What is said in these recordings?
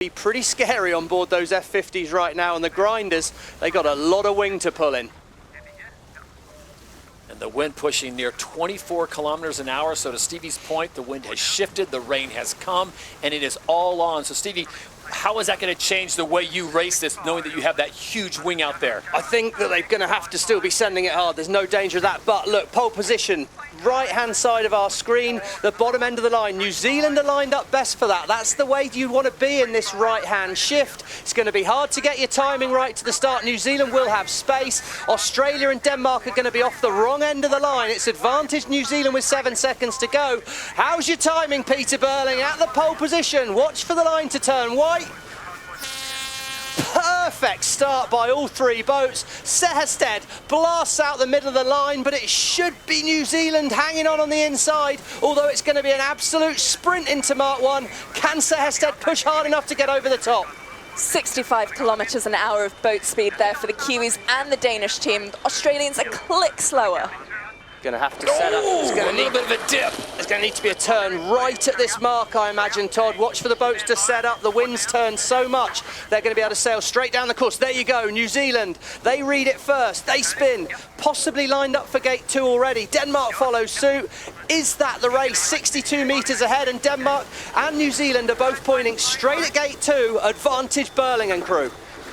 Be pretty scary on board those F50s right now, and the grinders, they got a lot of wing to pull in. And the wind pushing near 24 kilometers an hour. So to Stevie's point, the wind has shifted, the rain has come, and it is all on. So Stevie, how is that going to change the way you race this, knowing that you have that huge wing out there? I think that they're going to have to still be sending it hard. There's no danger of that. But look, pole position, right-hand side of our screen, the bottom end of the line. New Zealand are lined up best for that. That's the way you want to be in this right-hand shift. It's going to be hard to get your timing right to the start. New Zealand will have space. Australia and Denmark are going to be off the wrong end of the line. It's advantage New Zealand with 7 seconds to go. How's your timing, Peter Burling, at the pole position? Watch for the line to turn white. Perfect start by all three boats. Sehested blasts out the middle of the line, but it should be New Zealand hanging on the inside, although it's going to be an absolute sprint into Mark 1. Can Sehested push hard enough to get over the top? 65 kilometers an hour of boat speed there for the Kiwis and the Danish team. The Australians a click slower. Going to have to set up. It's going to need a little bit of a dip. There's going to need to be a turn right at this mark, I imagine, Todd. Watch for the boats to set up. The wind's turned so much, they're going to be able to sail straight down the course. There you go, New Zealand. They read it first. They spin. Possibly lined up for gate 2 already. Denmark follows suit. Is that the race? 62 metres ahead, and Denmark and New Zealand are both pointing straight at gate 2. Advantage Burling and crew.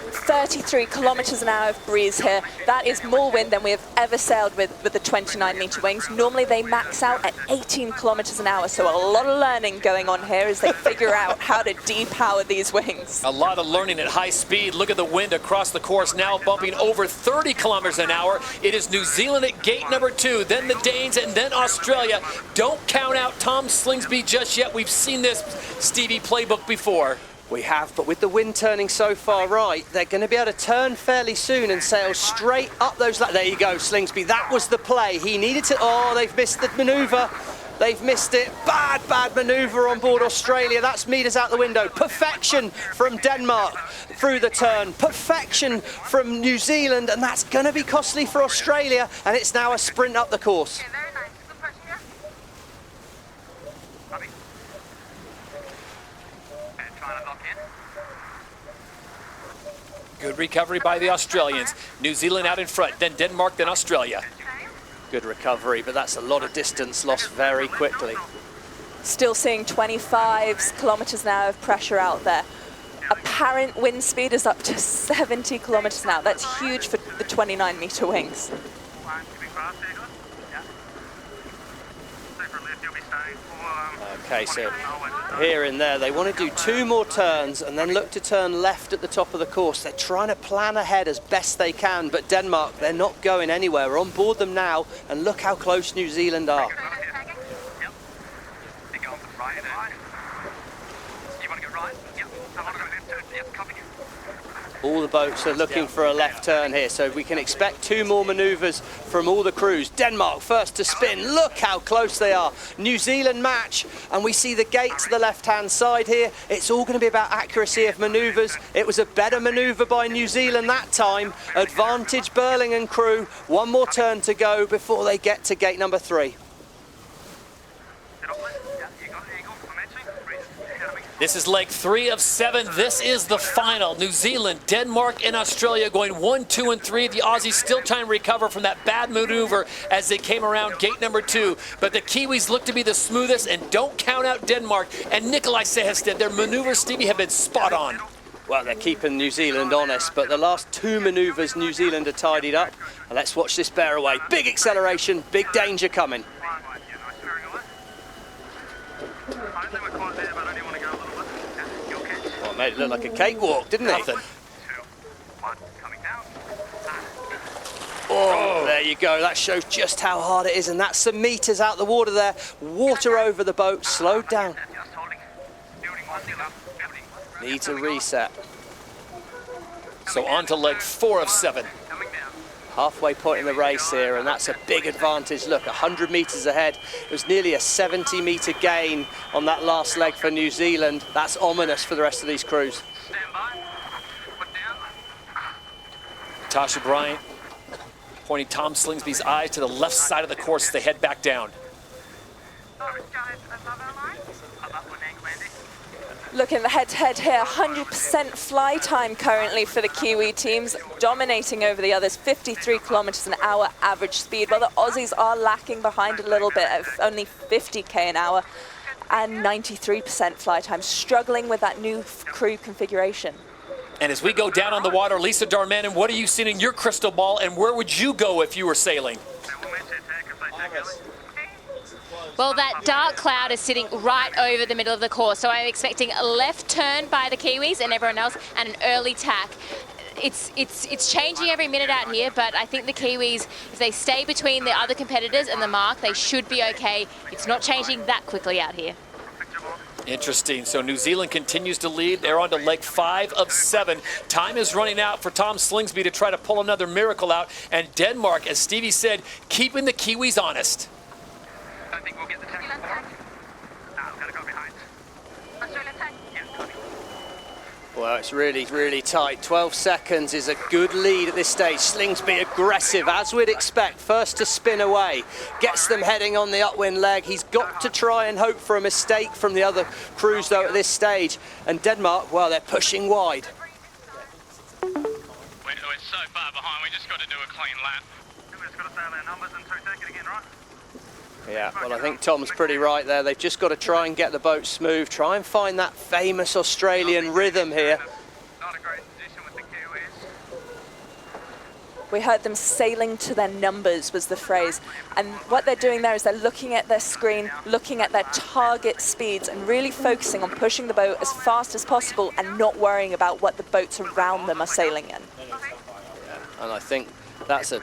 33 kilometers an hour of breeze here. That is more wind than we have ever sailed with the 29-meter wings. Normally they max out at 18 kilometers an hour, so a lot of learning going on here as they figure out how to depower these wings. A lot of learning at high speed. Look at the wind across the course now bumping over 30 kilometers an hour. It is New Zealand at gate number 2, then the Danes, and then Australia. Don't count out Tom Slingsby just yet. We've seen this Stevie playbook before. We have, but with the wind turning so far right, they're going to be able to turn fairly soon and sail straight up those... There you go, Slingsby. That was the play. He needed to... Oh, they've missed the manoeuvre. They've missed it. Bad manoeuvre on board Australia. That's meters out the window. Perfection from Denmark through the turn. Perfection from New Zealand, and that's going to be costly for Australia, and it's now a sprint up the course. Good recovery by the Australians. New Zealand out in front, then Denmark, then Australia. Good recovery, but that's a lot of distance lost very quickly. Still seeing 25 kilometers an hour of pressure out there. Apparent wind speed is up to 70 kilometers an hour. That's huge for the 29-meter wings. Okay, so here and there, they want to do 2 more turns and then look to turn left at the top of the course. They're trying to plan ahead as best they can, but Denmark, they're not going anywhere. We're on board them now, and look how close New Zealand are. All the boats are looking for a left turn here, so we can expect 2 more manoeuvres from all the crews. Denmark first to spin. Look how close they are. New Zealand match, and we see the gate to the left-hand side here. It's all going to be about accuracy of manoeuvres. It was a better manoeuvre by New Zealand that time. Advantage Burling and crew. 1 more turn to go before they get to gate number 3. This is leg 3 of 7. This is the final. New Zealand, Denmark, and Australia going 1, 2, and 3. The Aussies still trying to recover from that bad maneuver as they came around gate number 2. But the Kiwis look to be the smoothest, and don't count out Denmark. And Nikolai Sehested, their maneuvers, Stevie, have been spot on. Well, they're keeping New Zealand honest, but the last 2 manoeuvres New Zealand are tidied up. And let's watch this bear away. Big acceleration, big danger coming. Oh, it made it look like a cakewalk, didn't it? Nothing. Oh, there you go. That shows just how hard it is, and that's some meters out the water there. Water over the boat, slowed down. Needs a reset. So on to leg 4 of 7. Halfway point in the race here, and that's a big advantage. Look, 100 meters ahead. It was nearly a 70-meter gain on that last leg for New Zealand. That's ominous for the rest of these crews. Tasha Bryant pointing Tom Slingsby's eye to the left side of the course as they head back down. Looking at the head-to-head here, 100% fly time currently for the Kiwi teams, dominating over the others, 53 kilometers an hour average speed, while the Aussies are lacking behind a little bit at only 50k an hour and 93% fly time, struggling with that new crew configuration. And as we go down on the water, Lisa Darmanin, what are you seeing in your crystal ball, and where would you go if you were sailing? Well, that dark cloud is sitting right over the middle of the course, so I'm expecting a left turn by the Kiwis and everyone else, and an early tack. It's changing every minute out here, but I think the Kiwis, if they stay between the other competitors and the mark, they should be okay. It's not changing that quickly out here. Interesting. So New Zealand continues to lead. They're on to leg 5 of 7. Time is running out for Tom Slingsby to try to pull another miracle out. And Denmark, as Stevie said, keeping the Kiwis honest. I think we'll get the tackle. No, we've got to go behind. Australia attack. Yeah, copy. Well, it's really, really tight. 12 seconds is a good lead at this stage. Slingsby aggressive, as we'd expect. First to spin away. Gets them heading on the upwind leg. He's got to try and hope for a mistake from the other crews, though, at this stage. And Denmark, well, they're pushing wide. We're so far behind, we just got to do a clean lap. We've just got to sail our numbers in 2 seconds again, right? Yeah, well, I think Tom's pretty right there. They've just got to try and get the boat smooth, try and find that famous Australian rhythm here. Not a great position with the Kiwis. We heard them sailing to their numbers was the phrase. And what they're doing there is they're looking at their screen, looking at their target speeds and really focusing on pushing the boat as fast as possible and not worrying about what the boats around them are sailing in. And I think that's a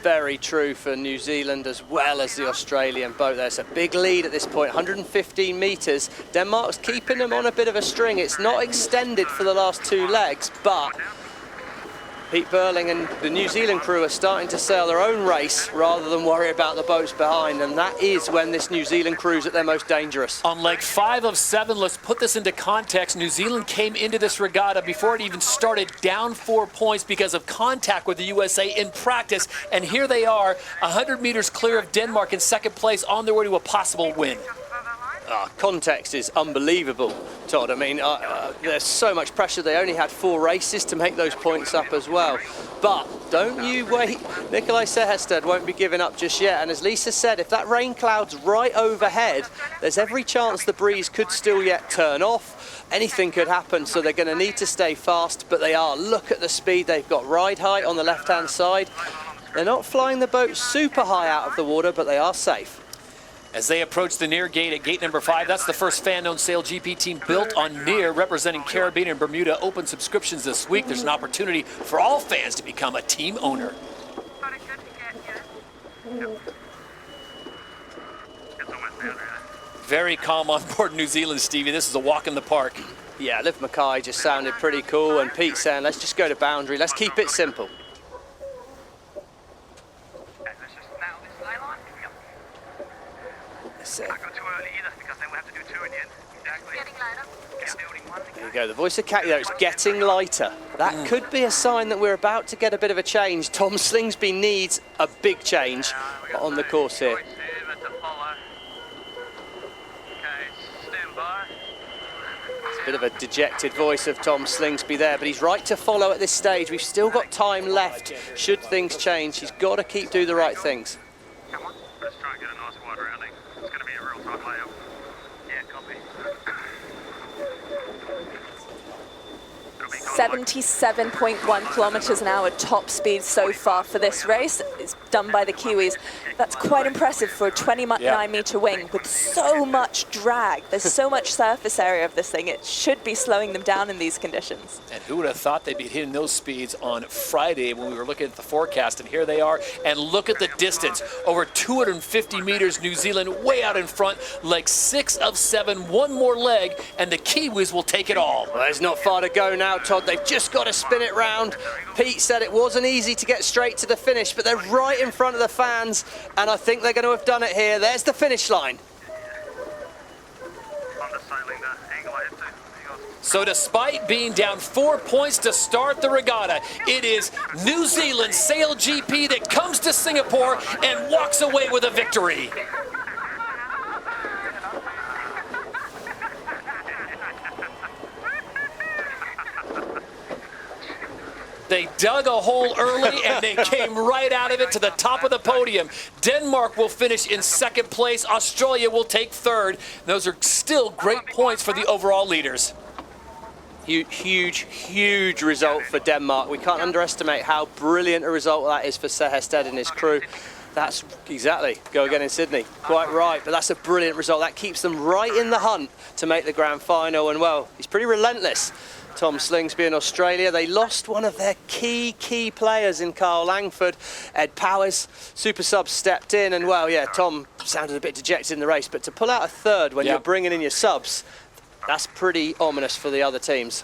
very true for New Zealand as well as the Australian boat. There's a big lead at this point, 115 metres. Denmark's keeping them on a bit of a string. It's not extended for the last 2 legs, but Pete Burling and the New Zealand crew are starting to sail their own race rather than worry about the boats behind, and that is when this New Zealand crew's at their most dangerous. On leg 5 of 7, let's put this into context. New Zealand came into this regatta before it even started down 4 points because of contact with the USA in practice, and here they are 100 meters clear of Denmark in second place on their way to a possible win. Context is unbelievable, Todd. I mean, there's so much pressure. They only had 4 races to make those points up as well. But don't you wait. Nikolai Sehested won't be giving up just yet. And as Lisa said, if that rain cloud's right overhead, there's every chance the breeze could still yet turn off. Anything could happen, so they're going to need to stay fast, but they are. Look at the speed they've got. Ride height on the left-hand side. They're not flying the boat super high out of the water, but they are safe. As they approach the near gate at gate number 5, that's the first fan-owned SailGP team built on near, representing Caribbean and Bermuda. Open subscriptions this week. There's an opportunity for all fans to become a team owner. Very calm on board New Zealand, Stevie. This is a walk in the park. Yeah, Liv Mackay just sounded pretty cool, and Pete saying, let's just go to boundary. Let's keep it simple. Not go too early either, because then we'll have to do 2 in the end. Exactly. Getting lighter. There you go, the voice of Catty there, it's getting lighter. That could be a sign that we're about to get a bit of a change. Tom Slingsby needs a big change on the course here. It's a bit of a dejected voice of Tom Slingsby there, but he's right to follow at this stage. We've still got time left. Should things change, he's got to keep doing the right things. Come on, let's try and get a nice wide rounding. It's going to be a real tight layout. Yeah, copy. 77.1 kilometers an hour top speed so far for this race. It's done by the Kiwis. That's quite impressive for a 29-meter wing with so much drag. There's so much surface area of this thing. It should be slowing them down in these conditions. And who would have thought they'd be hitting those speeds on Friday when we were looking at the forecast, and here they are. And look at the distance, over 250 meters. New Zealand way out in front, leg 6 of 7, 1 more leg, and the Kiwis will take it all. Well, there's not far to go now, Todd. They've just got to spin it round. Pete said it wasn't easy to get straight to the finish, but they're right in front of the fans, and I think they're going to have done it here. There's the finish line. I'm just sailing the angle I have to. So despite being down 4 points to start the regatta, it is New Zealand SailGP that comes to Singapore and walks away with a victory. They dug a hole early and they came right out of it to the top of the podium. Denmark will finish in second place. Australia will take third. Those are still great points for the overall leaders. Huge, huge result for Denmark. We can't underestimate how brilliant a result that is for Sir Hested and his crew. That's exactly, go again in Sydney, quite right, but that's a brilliant result. That keeps them right in the hunt to make the grand final, and well, he's pretty relentless. Tom Slingsby in Australia, they lost one of their key players in Carl Langford. Ed Powers, super sub, stepped in, and well, yeah, Tom sounded a bit dejected in the race, but to pull out a third when you're bringing in your subs, that's pretty ominous for the other teams.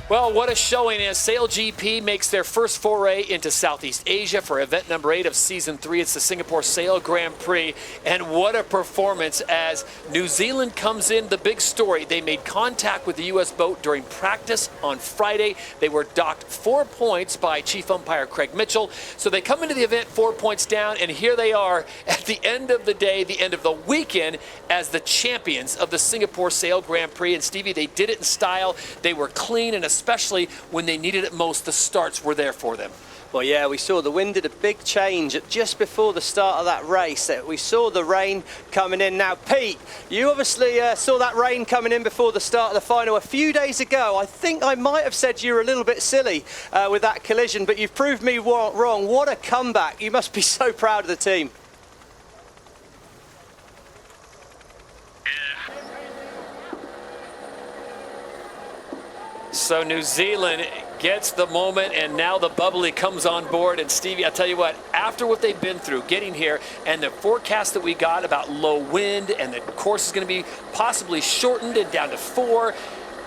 Well, what a showing as SailGP makes their first foray into Southeast Asia for event number 8 of season 3. It's the Singapore Sail Grand Prix. And what a performance as New Zealand comes in. The big story, they made contact with the U.S. boat during practice on Friday. They were docked 4 points by Chief Umpire Craig Mitchell. So they come into the event 4 points down, and here they are at the end of the day, the end of the weekend, as the champions of the Singapore Sail Grand Prix. And Stevie, they did it in style. They were clean, and especially when they needed it most, the starts were there for them. Well, yeah, we saw the wind did a big change just before the start of that race. We saw the rain coming in. Now, Pete, you obviously saw that rain coming in before the start of the final a few days ago. I think I might have said you were a little bit silly with that collision, but you've proved me wrong. What a comeback. You must be so proud of the team. So New Zealand gets the moment, and now the bubbly comes on board. And Stevie, I tell you what, after what they've been through getting here and the forecast that we got about low wind and the course is going to be possibly shortened and down to 4,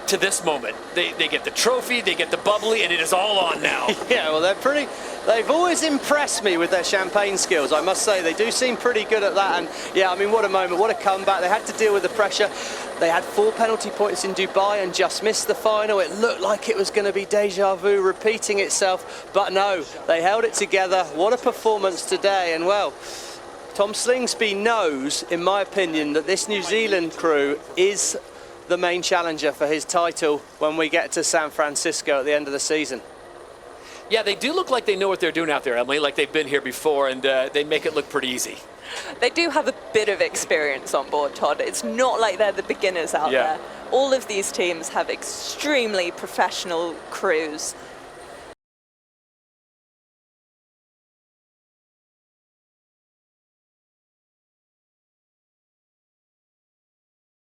to this moment, they get the trophy, they get the bubbly, and it is all on now. Yeah, well, they've always impressed me with their champagne skills, I must say. They do seem pretty good at that, and yeah, I mean, what a moment, what a comeback. They had to deal with the pressure. They had 4 penalty points in Dubai and just missed the final. It looked like it was going to be deja vu repeating itself, but no, they held it together. What a performance today, and well, Tom Slingsby knows, in my opinion, that this New Zealand crew is the main challenger for his title when we get to San Francisco at the end of the season. Yeah, they do look like they know what they're doing out there, Emily, like they've been here before, and they make it look pretty easy. They do have a bit of experience on board, Todd. It's not like they're the beginners out there. All of these teams have extremely professional crews.